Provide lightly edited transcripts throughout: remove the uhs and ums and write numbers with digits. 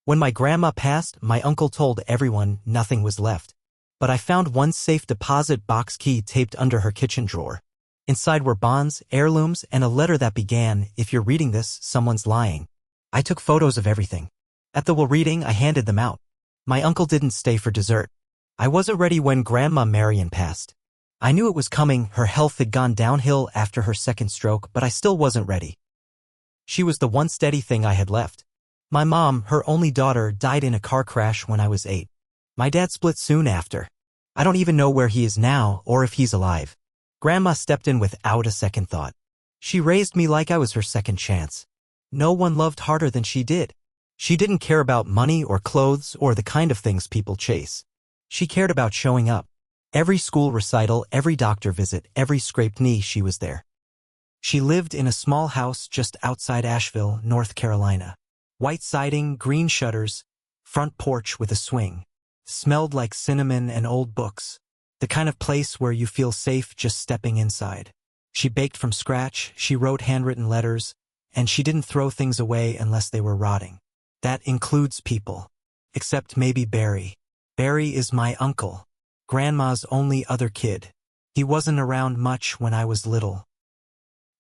When my grandma passed, my uncle told everyone nothing was left. But I found one safe deposit box key taped under her kitchen drawer. Inside were bonds, heirlooms, and a letter that began, "If you're reading this, someone's lying." I took photos of everything. At the will reading, I handed them out. My uncle didn't stay for dessert. I wasn't ready when Grandma Marion passed. I knew it was coming. Her health had gone downhill after her second stroke, but I still wasn't ready. She was the one steady thing I had left. My mom, her only daughter, died in a car crash when I was 8. My dad split soon after. I don't even know where he is now or if he's alive. Grandma stepped in without a second thought. She raised me like I was her second chance. No one loved harder than she did. She didn't care about money or clothes or the kind of things people chase. She cared about showing up. Every school recital, every doctor visit, every scraped knee, she was there. She lived in a small house just outside Asheville, North Carolina. White siding, green shutters, front porch with a swing. Smelled like cinnamon and old books. The kind of place where you feel safe just stepping inside. She baked from scratch, she wrote handwritten letters, and she didn't throw things away unless they were rotting. That includes people. Except maybe Barry. Barry is my uncle. Grandma's only other kid. He wasn't around much when I was little.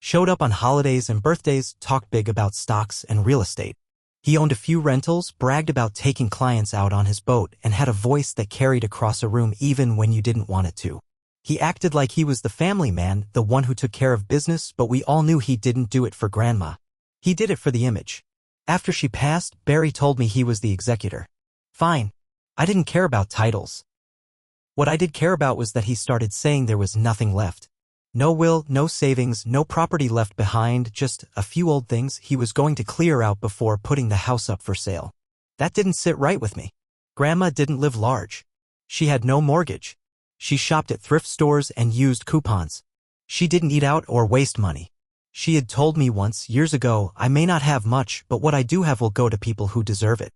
Showed up on holidays and birthdays, talked big about stocks and real estate. He owned a few rentals, bragged about taking clients out on his boat, and had a voice that carried across a room even when you didn't want it to. He acted like he was the family man, the one who took care of business, but we all knew he didn't do it for Grandma. He did it for the image. After she passed, Barry told me he was the executor. Fine. I didn't care about titles. What I did care about was that he started saying there was nothing left. No will, no savings, no property left behind, just a few old things he was going to clear out before putting the house up for sale. That didn't sit right with me. Grandma didn't live large. She had no mortgage. She shopped at thrift stores and used coupons. She didn't eat out or waste money. She had told me once, years ago, I may not have much, but what I do have will go to people who deserve it.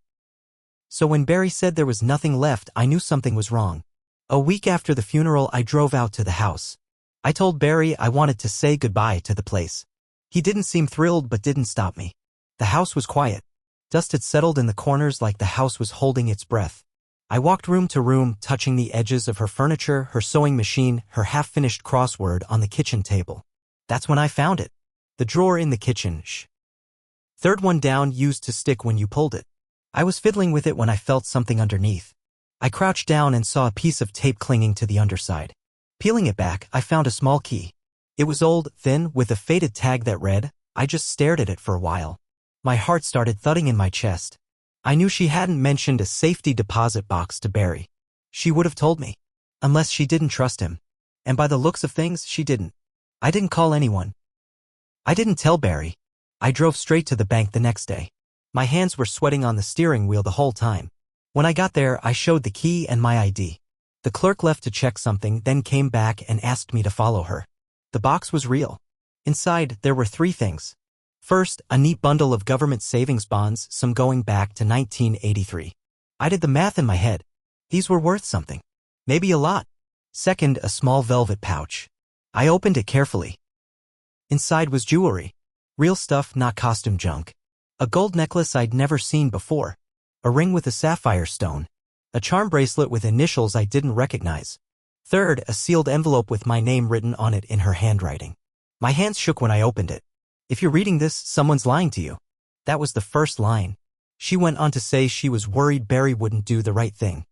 So when Barry said there was nothing left, I knew something was wrong. A week after the funeral, I drove out to the house. I told Barry I wanted to say goodbye to the place. He didn't seem thrilled but didn't stop me. The house was quiet. Dust had settled in the corners like the house was holding its breath. I walked room to room, touching the edges of her furniture, her sewing machine, her half-finished crossword on the kitchen table. That's when I found it. The drawer in the kitchen. Third one down, used to stick when you pulled it. I was fiddling with it when I felt something underneath. I crouched down and saw a piece of tape clinging to the underside. Peeling it back, I found a small key. It was old, thin, with a faded tag that read, I just stared at it for a while. My heart started thudding in my chest. I knew she hadn't mentioned a safety deposit box to Barry. She would have told me. Unless she didn't trust him. And by the looks of things, she didn't. I didn't call anyone. I didn't tell Barry. I drove straight to the bank the next day. My hands were sweating on the steering wheel the whole time. When I got there, I showed the key and my ID. The clerk left to check something, then came back and asked me to follow her. The box was real. Inside, there were 3 things. First, a neat bundle of government savings bonds, some going back to 1983. I did the math in my head. These were worth something. Maybe a lot. Second, a small velvet pouch. I opened it carefully. Inside was jewelry. Real stuff, not costume junk. A gold necklace I'd never seen before. A ring with a sapphire stone. A charm bracelet with initials I didn't recognize. Third, a sealed envelope with my name written on it in her handwriting. My hands shook when I opened it. If you're reading this, someone's lying to you. That was the first line. She went on to say she was worried Barry wouldn't do the right thing.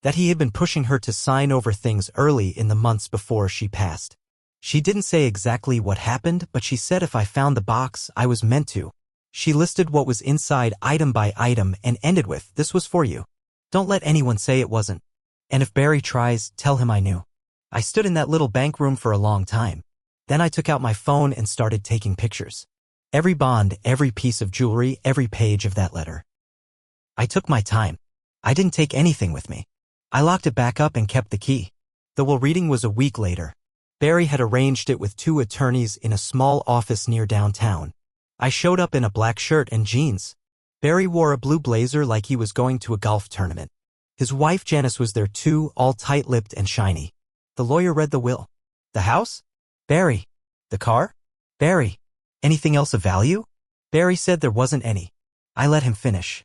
That he had been pushing her to sign over things early in the months before she passed. She didn't say exactly what happened, but she said if I found the box, I was meant to. She listed what was inside item by item and ended with, "This was for you. Don't let anyone say it wasn't. And if Barry tries, tell him I knew." I stood in that little bank room for a long time. Then I took out my phone and started taking pictures. Every bond, every piece of jewelry, every page of that letter. I took my time. I didn't take anything with me. I locked it back up and kept the key. The will reading was a week later. Barry had arranged it with 2 attorneys in a small office near downtown. I showed up in a black shirt and jeans. Barry wore a blue blazer like he was going to a golf tournament. His wife Janice was there too, all tight-lipped and shiny. The lawyer read the will. The house? Barry. The car? Barry. Anything else of value? Barry said there wasn't any. I let him finish.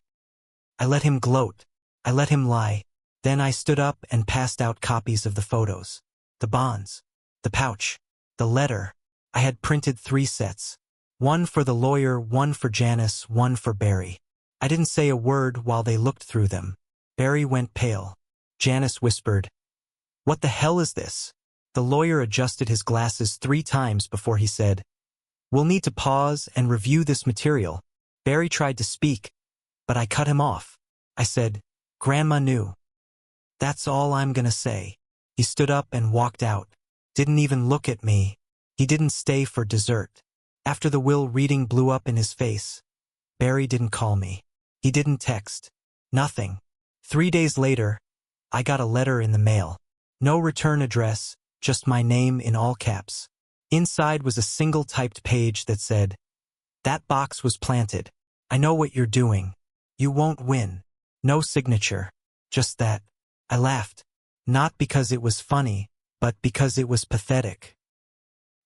I let him gloat. I let him lie. Then I stood up and passed out copies of the photos. The bonds. The pouch. The letter. I had printed 3 sets. One for the lawyer, one for Janice, one for Barry. I didn't say a word while they looked through them. Barry went pale. Janice whispered, "What the hell is this?" The lawyer adjusted his glasses 3 times before he said, "We'll need to pause and review this material." Barry tried to speak, but I cut him off. I said, "Grandma knew. That's all I'm gonna say." He stood up and walked out. Didn't even look at me. He didn't stay for dessert. After the will reading blew up in his face, Barry didn't call me. He didn't text. Nothing. 3 days later, I got a letter in the mail. No return address, just my name in all caps. Inside was a single typed page that said, "That box was planted. I know what you're doing. You won't win." No signature. Just that. I laughed. Not because it was funny, but because it was pathetic.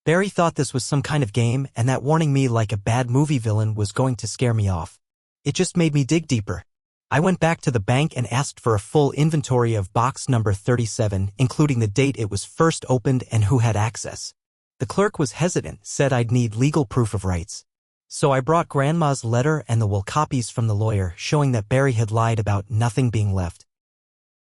Barry thought this was some kind of game and that warning me like a bad movie villain was going to scare me off. It just made me dig deeper. I went back to the bank and asked for a full inventory of box number 37, including the date it was first opened and who had access. The clerk was hesitant, said I'd need legal proof of rights. So I brought Grandma's letter and the will copies from the lawyer, showing that Barry had lied about nothing being left.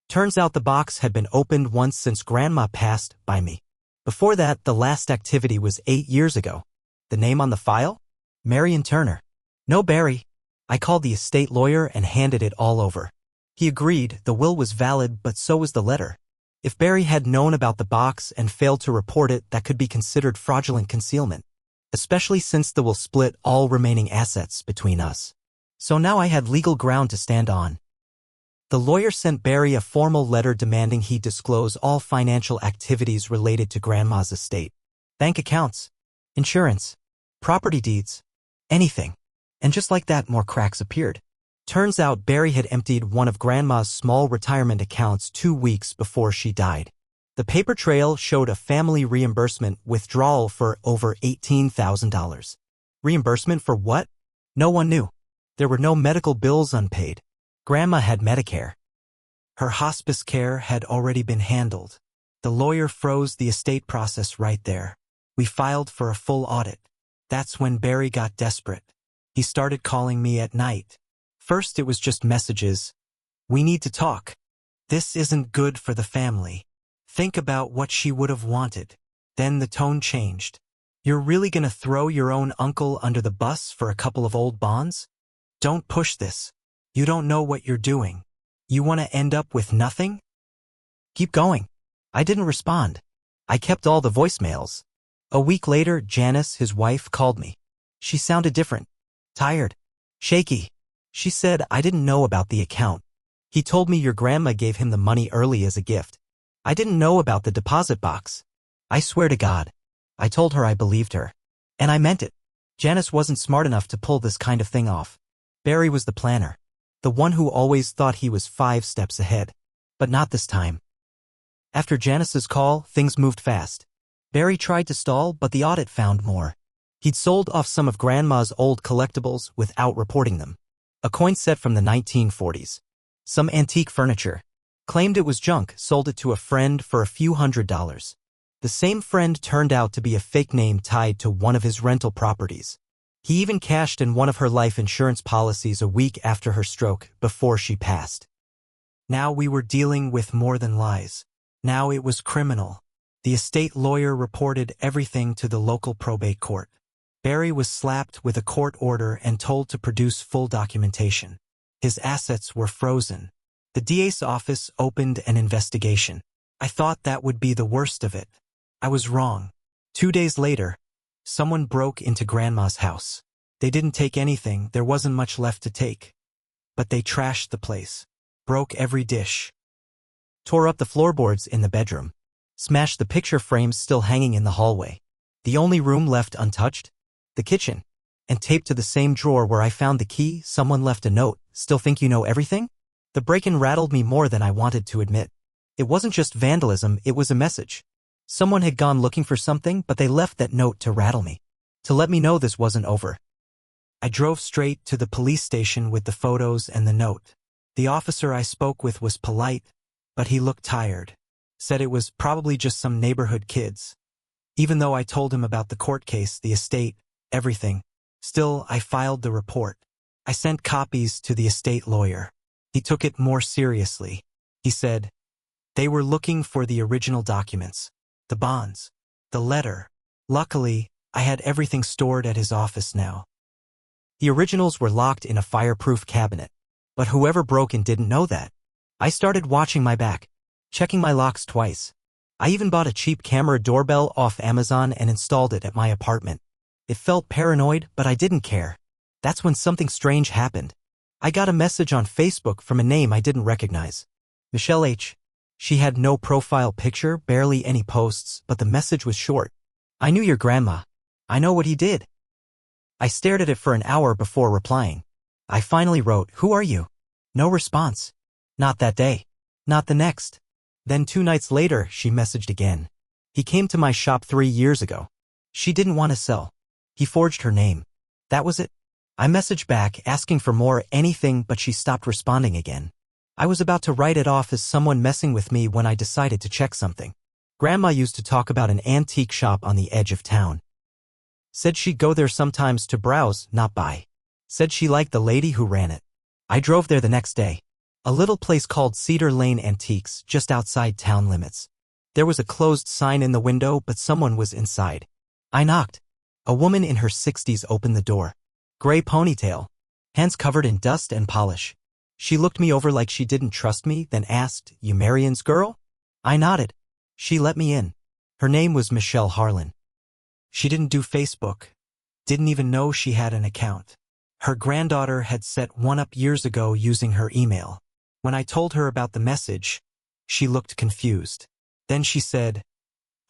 Turns out the box had been opened once since Grandma passed by me. Before that, the last activity was 8 years ago. The name on the file? Marion Turner. No Barry. I called the estate lawyer and handed it all over. He agreed the will was valid, but so was the letter. If Barry had known about the box and failed to report it, that could be considered fraudulent concealment, especially since the will split all remaining assets between us. So now I had legal ground to stand on. The lawyer sent Barry a formal letter demanding he disclose all financial activities related to Grandma's estate. Bank accounts, insurance, property deeds, anything. And just like that, more cracks appeared. Turns out Barry had emptied one of Grandma's small retirement accounts 2 weeks before she died. The paper trail showed a family reimbursement withdrawal for over $18,000. Reimbursement for what? No one knew. There were no medical bills unpaid. Grandma had Medicare. Her hospice care had already been handled. The lawyer froze the estate process right there. We filed for a full audit. That's when Barry got desperate. He started calling me at night. First it was just messages. "We need to talk. This isn't good for the family. Think about what she would have wanted." Then the tone changed. "You're really gonna throw your own uncle under the bus for a couple of old bonds? Don't push this. You don't know what you're doing. You want to end up with nothing? Keep going." I didn't respond. I kept all the voicemails. A week later, Janice, his wife, called me. She sounded different. Tired. Shaky. She said, "I didn't know about the account. He told me your grandma gave him the money early as a gift. I didn't know about the deposit box." I swear to God. I told her I believed her. And I meant it. Janice wasn't smart enough to pull this kind of thing off. Barry was the planner. The one who always thought he was 5 steps ahead. But not this time. After Janice's call, things moved fast. Barry tried to stall, but the audit found more. He'd sold off some of Grandma's old collectibles without reporting them. A coin set from the 1940s. Some antique furniture. Claimed it was junk, sold it to a friend for a few $100s. The same friend turned out to be a fake name tied to one of his rental properties. He even cashed in one of her life insurance policies a week after her stroke, before she passed. Now we were dealing with more than lies. Now it was criminal. The estate lawyer reported everything to the local probate court. Barry was slapped with a court order and told to produce full documentation. His assets were frozen. The DA's office opened an investigation. I thought that would be the worst of it. I was wrong. 2 days later, someone broke into Grandma's house. They didn't take anything, there wasn't much left to take. But they trashed the place. Broke every dish. Tore up the floorboards in the bedroom. Smashed the picture frames still hanging in the hallway. The only room left untouched? The kitchen. And taped to the same drawer where I found the key, someone left a note, "Still think you know everything?" The break-in rattled me more than I wanted to admit. It wasn't just vandalism, it was a message. Someone had gone looking for something, but they left that note to rattle me. To let me know this wasn't over. I drove straight to the police station with the photos and the note. The officer I spoke with was polite, but he looked tired. Said it was probably just some neighborhood kids. Even though I told him about the court case, the estate, everything, still I filed the report. I sent copies to the estate lawyer. He took it more seriously. He said, they were looking for the original documents, the bonds, the letter. Luckily, I had everything stored at his office now. The originals were locked in a fireproof cabinet, but whoever broke in didn't know that. I started watching my back, checking my locks twice. I even bought a cheap camera doorbell off Amazon and installed it at my apartment. It felt paranoid, but I didn't care. That's when something strange happened. I got a message on Facebook from a name I didn't recognize. Michelle H. She had no profile picture, barely any posts, but the message was short. I knew your grandma. I know what he did. I stared at it for an hour before replying. I finally wrote, who are you? No response. Not that day. Not the next. Then 2 nights later, she messaged again. He came to my shop 3 years ago. She didn't want to sell. He forged her name. That was it. I messaged back, asking for more anything, but she stopped responding again. I was about to write it off as someone messing with me when I decided to check something. Grandma used to talk about an antique shop on the edge of town. Said she'd go there sometimes to browse, not buy. Said she liked the lady who ran it. I drove there the next day. A little place called Cedar Lane Antiques, just outside town limits. There was a closed sign in the window, but someone was inside. I knocked. A woman in her 60s opened the door. Gray ponytail, hands covered in dust and polish. She looked me over like she didn't trust me, then asked, you Marion's girl? I nodded. She let me in. Her name was Michelle Harlan. She didn't do Facebook. Didn't even know she had an account. Her granddaughter had set one up years ago using her email. When I told her about the message, she looked confused. Then she said,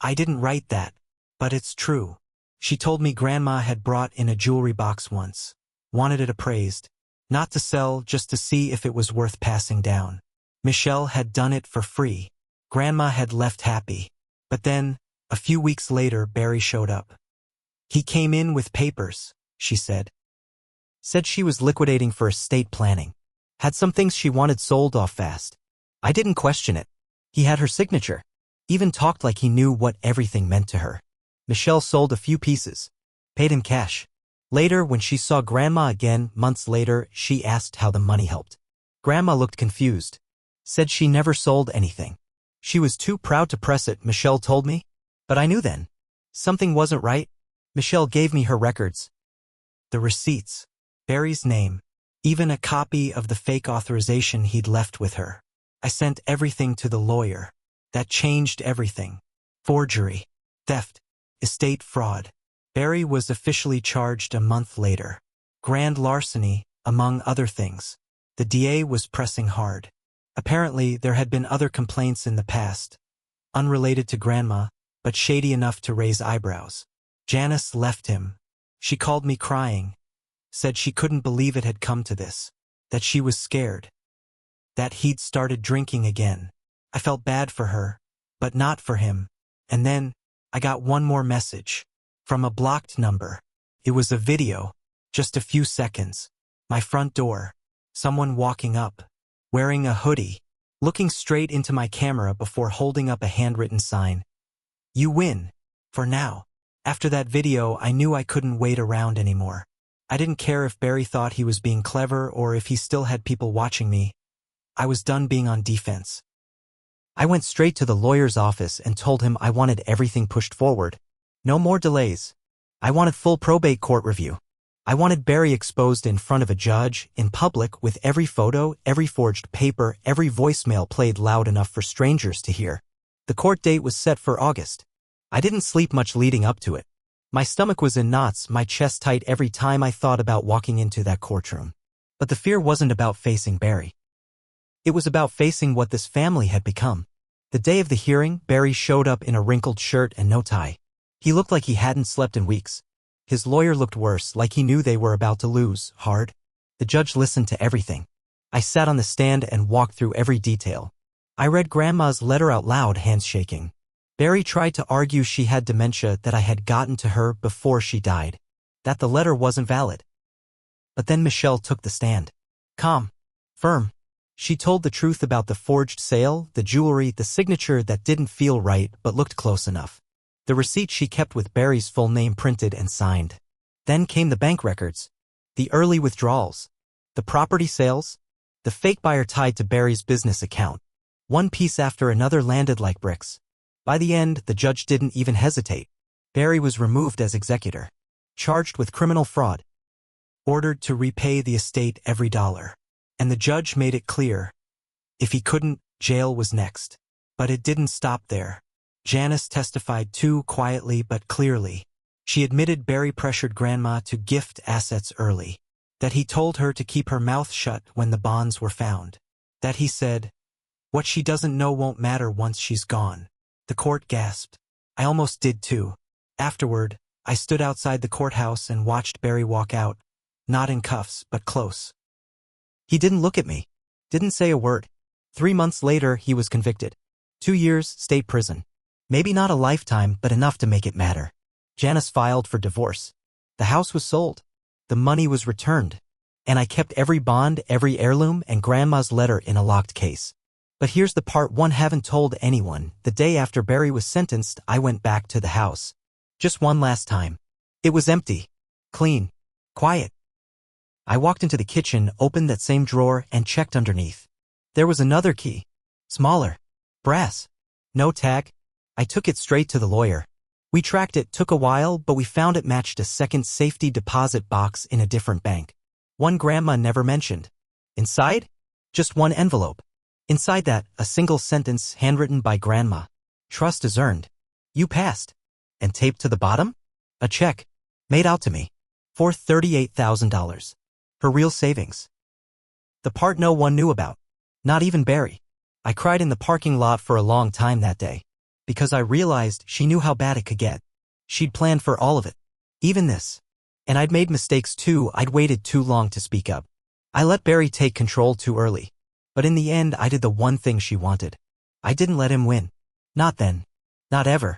I didn't write that, but it's true. She told me Grandma had brought in a jewelry box once. Wanted it appraised. Not to sell, just to see if it was worth passing down. Michelle had done it for free. Grandma had left happy. But then, a few weeks later, Barry showed up. He came in with papers, she said. Said she was liquidating for estate planning. Had some things she wanted sold off fast. I didn't question it. He had her signature. Even talked like he knew what everything meant to her. Michelle sold a few pieces. Paid him cash. Later, when she saw Grandma again, months later, she asked how the money helped. Grandma looked confused. Said she never sold anything. She was too proud to press it, Michelle told me. But I knew then. Something wasn't right. Michelle gave me her records. The receipts. Barry's name. Even a copy of the fake authorization he'd left with her. I sent everything to the lawyer. That changed everything. Forgery. Theft. Estate fraud. Barry was officially charged a month later. Grand larceny, among other things. The DA was pressing hard. Apparently, there had been other complaints in the past. Unrelated to Grandma, but shady enough to raise eyebrows. Janice left him. She called me crying. Said she couldn't believe it had come to this. That she was scared. That he'd started drinking again. I felt bad for her, but not for him. And then, I got one more message. From a blocked number. It was a video. Just a few seconds. My front door. Someone walking up. Wearing a hoodie. Looking straight into my camera before holding up a handwritten sign. You win. For now. After that video, I knew I couldn't wait around anymore. I didn't care if Barry thought he was being clever or if he still had people watching me. I was done being on defense. I went straight to the lawyer's office and told him I wanted everything pushed forward. No more delays. I wanted full probate court review. I wanted Barry exposed in front of a judge, in public, with every photo, every forged paper, every voicemail played loud enough for strangers to hear. The court date was set for August. I didn't sleep much leading up to it. My stomach was in knots, my chest tight every time I thought about walking into that courtroom. But the fear wasn't about facing Barry. It was about facing what this family had become. The day of the hearing, Barry showed up in a wrinkled shirt and no tie. He looked like he hadn't slept in weeks. His lawyer looked worse, like he knew they were about to lose, hard. The judge listened to everything. I sat on the stand and walked through every detail. I read Grandma's letter out loud, hands shaking. Barry tried to argue she had dementia, that I had gotten to her before she died. That the letter wasn't valid. But then Michelle took the stand. Calm. Firm. She told the truth about the forged sale, the jewelry, the signature that didn't feel right but looked close enough. The receipt she kept with Barry's full name printed and signed. Then came the bank records, the early withdrawals, the property sales, the fake buyer tied to Barry's business account. One piece after another landed like bricks. By the end, the judge didn't even hesitate. Barry was removed as executor, charged with criminal fraud, ordered to repay the estate every dollar. And the judge made it clear, if he couldn't, jail was next. But it didn't stop there. Janice testified too quietly but clearly. She admitted Barry pressured Grandma to gift assets early, that he told her to keep her mouth shut when the bonds were found, that he said, "What she doesn't know won't matter once she's gone." The court gasped. I almost did too. Afterward, I stood outside the courthouse and watched Barry walk out, not in cuffs but close. He didn't look at me, didn't say a word. 3 months later, he was convicted. 2 years, state prison. Maybe not a lifetime, but enough to make it matter. Janice filed for divorce. The house was sold. The money was returned. And I kept every bond, every heirloom, and Grandma's letter in a locked case. But here's the part one haven't told anyone. The day after Barry was sentenced, I went back to the house. Just one last time. It was empty. Clean. Quiet. I walked into the kitchen, opened that same drawer, and checked underneath. There was another key. Smaller. Brass. No tag. I took it straight to the lawyer. We tracked it, took a while, but we found it matched a second safety deposit box in a different bank. One Grandma never mentioned. Inside? Just one envelope. Inside that, a single sentence handwritten by Grandma. Trust is earned. You passed. And taped to the bottom? A check. Made out to me. For $38,000. Her real savings. The part no one knew about. Not even Barry. I cried in the parking lot for a long time that day. Because I realized she knew how bad it could get. She'd planned for all of it. Even this. And I'd made mistakes too. I'd waited too long to speak up. I let Barry take control too early. But in the end, I did the one thing she wanted. I didn't let him win. Not then. Not ever.